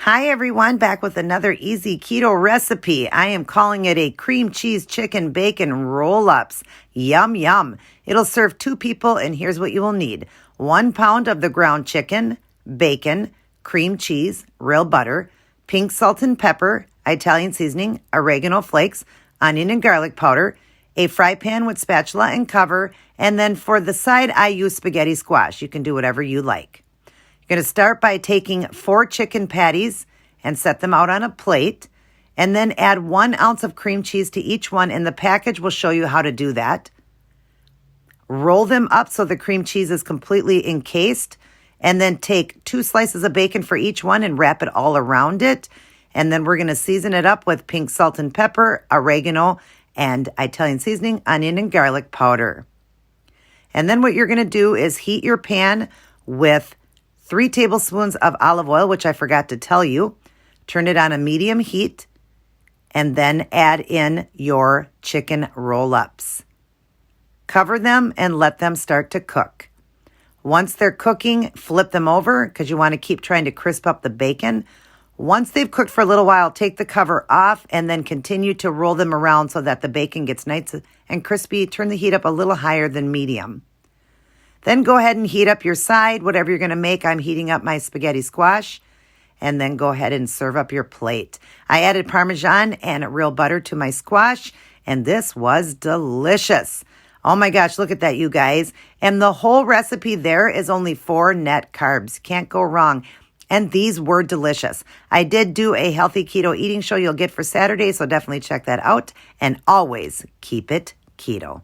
Hi everyone, back with another easy keto recipe. I am calling it a cream cheese chicken bacon roll-ups. Yum, yum. It'll serve 2 people, and here's what you will need. 1 pound of the ground chicken, bacon, cream cheese, real butter, pink salt and pepper, Italian seasoning, oregano flakes, onion and garlic powder, a fry pan with spatula and cover, and then for the side, I use spaghetti squash. You can do whatever you like. You're going to start by taking 4 chicken patties and set them out on a plate, and then add 1 ounce of cream cheese to each one, and the package will show you how to do that. Roll them up so the cream cheese is completely encased, and then take 2 slices of bacon for each one and wrap it all around it. And then we're going to season it up with pink salt and pepper, oregano, and Italian seasoning, onion and garlic powder. And then what you're going to do is heat your pan with 3 tablespoons of olive oil, which I forgot to tell you. Turn it on a medium heat, and then add in your chicken roll-ups. Cover them and let them start to cook. Once they're cooking, flip them over because you want to keep trying to crisp up the bacon. Once they've cooked for a little while, take the cover off and then continue to roll them around so that the bacon gets nice and crispy. Turn the heat up a little higher than medium. Then go ahead and heat up your side, whatever you're going to make. I'm heating up my spaghetti squash. And then go ahead and serve up your plate. I added Parmesan and real butter to my squash, and this was delicious. Oh my gosh, look at that, you guys. And the whole recipe there is only 4 net carbs. Can't go wrong. And these were delicious. I did do a healthy keto eating show you'll get for Saturday, so definitely check that out. And always keep it keto.